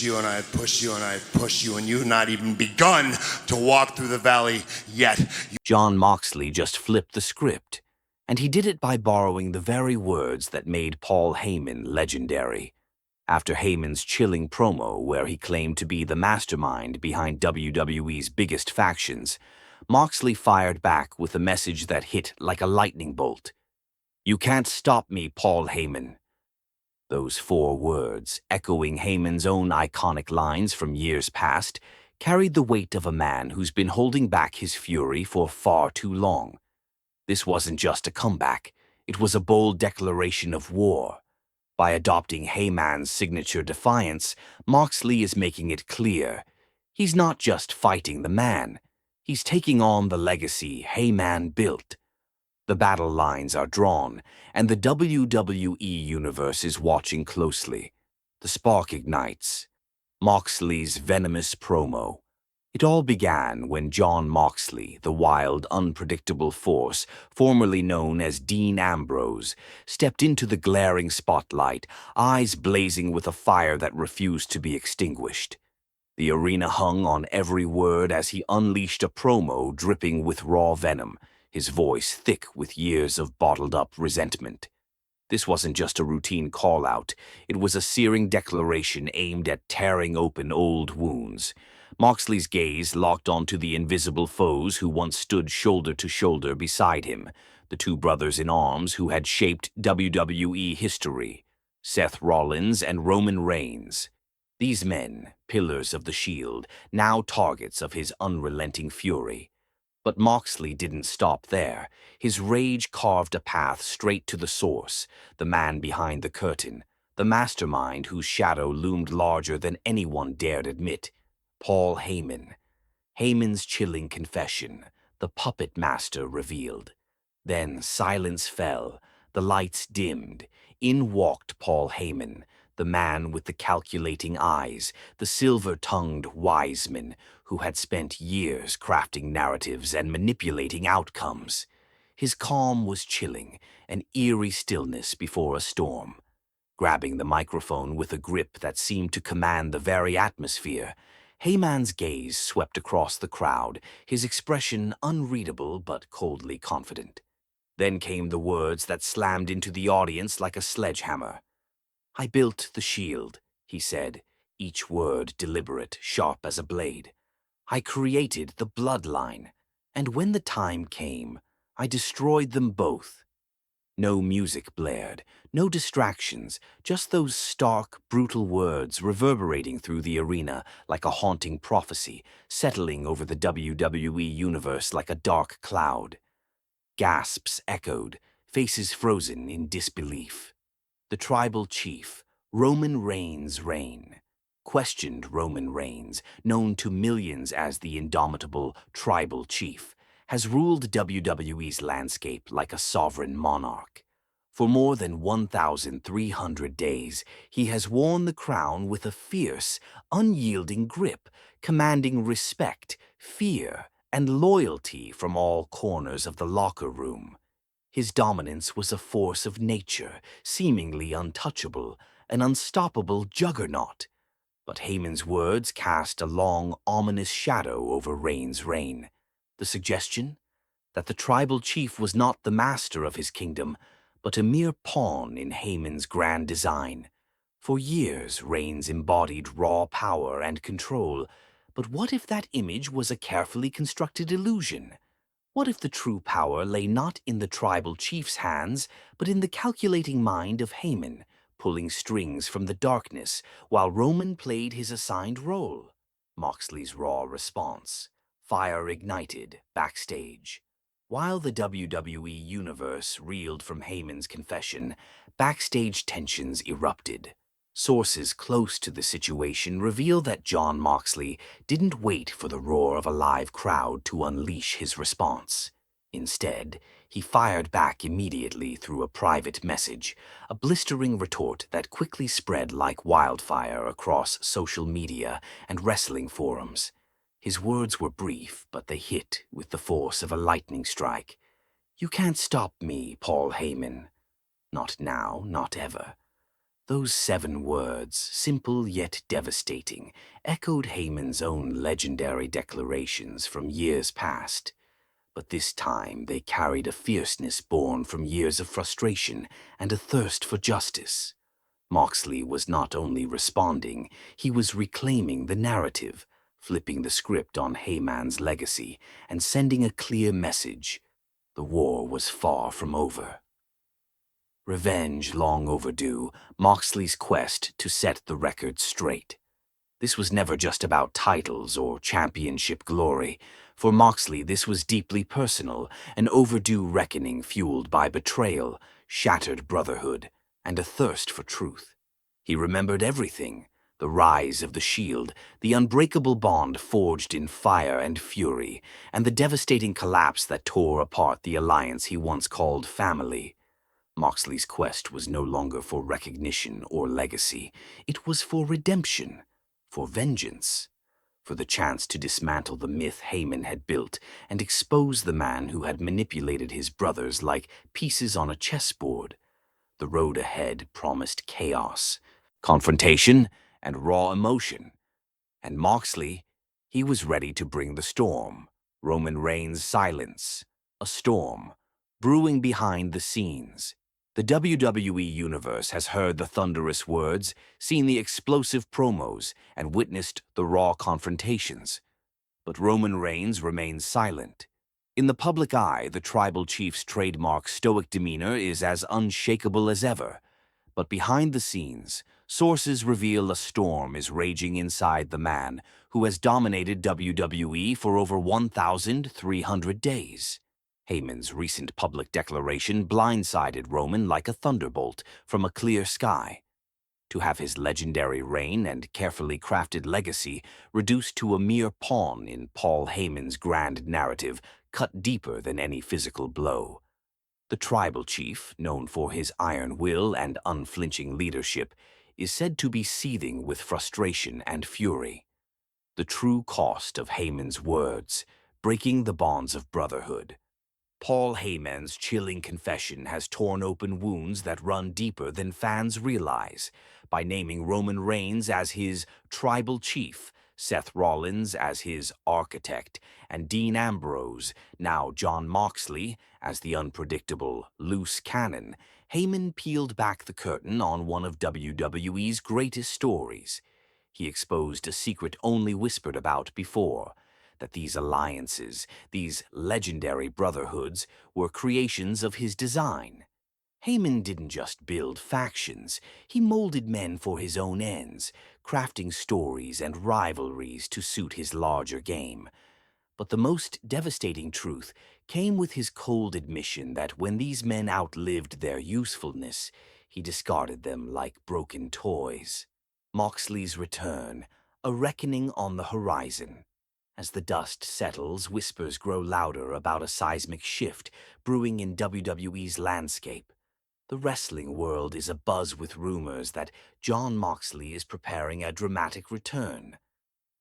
you and I push you and I push you, and you've not even begun to walk through the valley yet. Jon Moxley just flipped the script, and he did it by borrowing the very words that made Paul Heyman legendary. After Heyman's chilling promo where he claimed to be the mastermind behind WWE's biggest factions, Moxley fired back with a message that hit like a lightning bolt. "You can't stop me, Paul Heyman." Those 4 words, echoing Heyman's own iconic lines from years past, carried the weight of a man who's been holding back his fury for far too long. This wasn't just a comeback, it was a bold declaration of war. By adopting Heyman's signature defiance, Moxley is making it clear. He's not just fighting the man, he's taking on the legacy Heyman built. The battle lines are drawn, and the WWE Universe is watching closely. The spark ignites. Moxley's venomous promo. It all began when Jon Moxley, the wild, unpredictable force, formerly known as Dean Ambrose, stepped into the glaring spotlight, eyes blazing with a fire that refused to be extinguished. The arena hung on every word as he unleashed a promo dripping with raw venom, his voice thick with years of bottled-up resentment. This wasn't just a routine call-out, it was a searing declaration aimed at tearing open old wounds. Moxley's gaze locked onto the invisible foes who once stood shoulder to shoulder beside him, the 2 brothers in arms who had shaped WWE history, Seth Rollins and Roman Reigns. These men, pillars of the Shield, now targets of his unrelenting fury. But Moxley didn't stop there. His rage carved a path straight to the source, the man behind the curtain, the mastermind whose shadow loomed larger than anyone dared admit. Paul Heyman. Heyman's chilling confession, the puppet master revealed. Then silence fell, the lights dimmed. In walked Paul Heyman, the man with the calculating eyes, the silver-tongued wiseman who had spent years crafting narratives and manipulating outcomes. His calm was chilling, an eerie stillness before a storm. Grabbing the microphone with a grip that seemed to command the very atmosphere, Heyman's gaze swept across the crowd, his expression unreadable but coldly confident. Then came the words that slammed into the audience like a sledgehammer. "I built the Shield," he said, each word deliberate, sharp as a blade. "I created the Bloodline, and when the time came, I destroyed them both." No music blared, no distractions, just those stark, brutal words reverberating through the arena like a haunting prophecy, settling over the WWE Universe like a dark cloud. Gasps echoed, faces frozen in disbelief. The tribal chief, Roman Reigns' reign. Questioned Roman Reigns, known to millions as the indomitable tribal chief, has ruled WWE's landscape like a sovereign monarch. For more than 1,300 days, he has worn the crown with a fierce, unyielding grip, commanding respect, fear, and loyalty from all corners of the locker room. His dominance was a force of nature, seemingly untouchable, an unstoppable juggernaut. But Heyman's words cast a long, ominous shadow over Reigns' reign. The suggestion? That the tribal chief was not the master of his kingdom, but a mere pawn in Heyman's grand design. For years, Reigns embodied raw power and control, but what if that image was a carefully constructed illusion? What if the true power lay not in the tribal chief's hands, but in the calculating mind of Heyman, pulling strings from the darkness, while Roman played his assigned role? Moxley's raw response. Fire ignited, backstage. While the WWE Universe reeled from Heyman's confession, backstage tensions erupted. Sources close to the situation reveal that Jon Moxley didn't wait for the roar of a live crowd to unleash his response. Instead, he fired back immediately through a private message, a blistering retort that quickly spread like wildfire across social media and wrestling forums. His words were brief, but they hit with the force of a lightning strike. "You can't stop me, Paul Heyman. Not now, not ever." Those 7 words, simple yet devastating, echoed Heyman's own legendary declarations from years past. But this time they carried a fierceness born from years of frustration and a thirst for justice. Moxley was not only responding, he was reclaiming the narrative, flipping the script on Heyman's legacy, and sending a clear message. The war was far from over. Revenge long overdue, Moxley's quest to set the record straight. This was never just about titles or championship glory. For Moxley, this was deeply personal, an overdue reckoning fueled by betrayal, shattered brotherhood, and a thirst for truth. He remembered everything: the rise of the Shield, the unbreakable bond forged in fire and fury, and the devastating collapse that tore apart the alliance he once called family. Moxley's quest was no longer for recognition or legacy. It was for redemption, for vengeance, for the chance to dismantle the myth Heyman had built and expose the man who had manipulated his brothers like pieces on a chessboard. The road ahead promised chaos, confrontation, and raw emotion. And Moxley, he was ready to bring the storm. Roman Reigns' silence, a storm, brewing behind the scenes. The WWE Universe has heard the thunderous words, seen the explosive promos, and witnessed the raw confrontations. But Roman Reigns remains silent. In the public eye, the tribal chief's trademark stoic demeanor is as unshakable as ever. But behind the scenes, sources reveal a storm is raging inside the man who has dominated WWE for over 1,300 days. Heyman's recent public declaration blindsided Roman like a thunderbolt from a clear sky. To have his legendary reign and carefully crafted legacy reduced to a mere pawn in Paul Heyman's grand narrative cut deeper than any physical blow. The tribal chief, known for his iron will and unflinching leadership, is said to be seething with frustration and fury. The true cost of Heyman's words, breaking the bonds of brotherhood. Paul Heyman's chilling confession has torn open wounds that run deeper than fans realize. By naming Roman Reigns as his tribal chief, Seth Rollins as his architect, and Dean Ambrose, now Jon Moxley, as the unpredictable loose cannon, Heyman peeled back the curtain on one of WWE's greatest stories. He exposed a secret only whispered about before: that these alliances, these legendary brotherhoods, were creations of his design. Heyman didn't just build factions, he molded men for his own ends, crafting stories and rivalries to suit his larger game. But the most devastating truth came with his cold admission that when these men outlived their usefulness, he discarded them like broken toys. Moxley's return, a reckoning on the horizon. As the dust settles, whispers grow louder about a seismic shift brewing in WWE's landscape. The wrestling world is abuzz with rumors that Jon Moxley is preparing a dramatic return.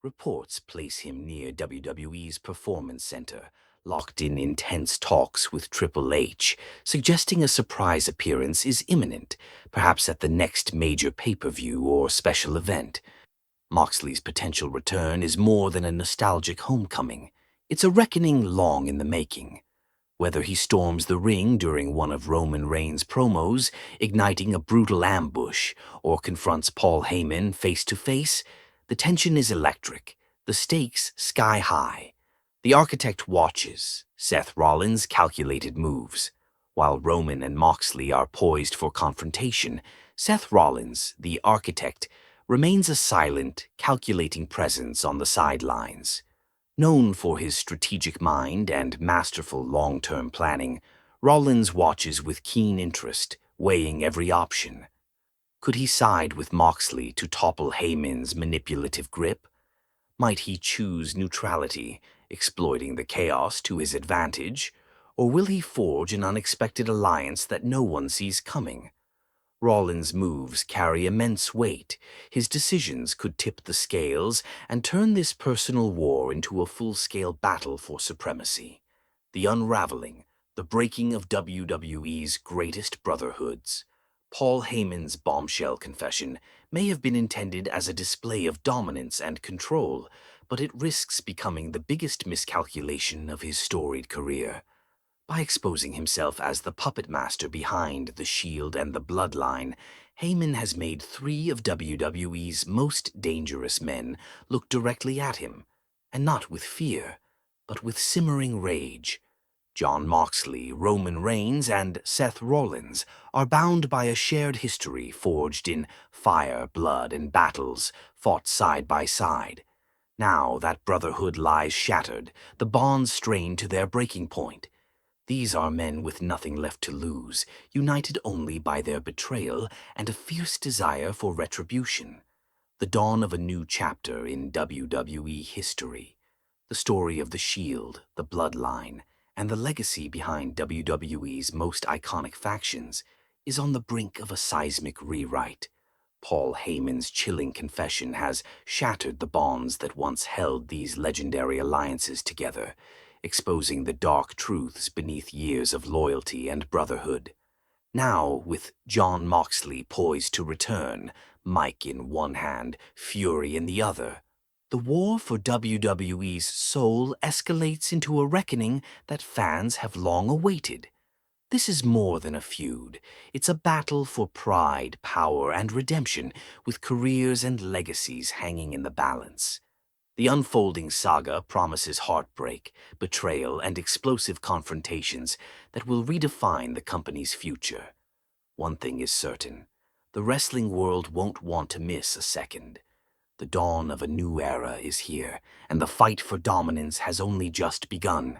Reports place him near WWE's Performance Center, locked in intense talks with Triple H, suggesting a surprise appearance is imminent, perhaps at the next major pay-per-view or special event. Moxley's potential return is more than a nostalgic homecoming. It's a reckoning long in the making. Whether he storms the ring during one of Roman Reigns' promos, igniting a brutal ambush, or confronts Paul Heyman face-to-face, the tension is electric, the stakes sky high. The architect watches Seth Rollins' calculated moves. While Roman and Moxley are poised for confrontation, Seth Rollins, the architect, remains a silent, calculating presence on the sidelines. Known for his strategic mind and masterful long-term planning, Rollins watches with keen interest, weighing every option. Could he side with Moxley to topple Heyman's manipulative grip? Might he choose neutrality, exploiting the chaos to his advantage? Or will he forge an unexpected alliance that no one sees coming? Rollins' moves carry immense weight. His decisions could tip the scales and turn this personal war into a full-scale battle for supremacy. The unraveling, the breaking of WWE's greatest brotherhoods. Paul Heyman's bombshell confession may have been intended as a display of dominance and control, but it risks becoming the biggest miscalculation of his storied career. By exposing himself as the puppet master behind the Shield and the Bloodline, Heyman has made three of WWE's most dangerous men look directly at him, and not with fear, but with simmering rage. Jon Moxley, Roman Reigns, and Seth Rollins are bound by a shared history forged in fire, blood, and battles fought side by side. Now that brotherhood lies shattered, the bonds strained to their breaking point. These are men with nothing left to lose, united only by their betrayal and a fierce desire for retribution. The dawn of a new chapter in WWE history. The story of the Shield, the Bloodline, and the legacy behind WWE's most iconic factions is on the brink of a seismic rewrite. Paul Heyman's chilling confession has shattered the bonds that once held these legendary alliances together, exposing the dark truths beneath years of loyalty and brotherhood. Now, with Jon Moxley poised to return, mic in one hand, fury in the other, the war for WWE's soul escalates into a reckoning that fans have long awaited. This is more than a feud. It's a battle for pride, power, and redemption, with careers and legacies hanging in the balance. The unfolding saga promises heartbreak, betrayal, and explosive confrontations that will redefine the company's future. One thing is certain: the wrestling world won't want to miss a second. The dawn of a new era is here, and the fight for dominance has only just begun.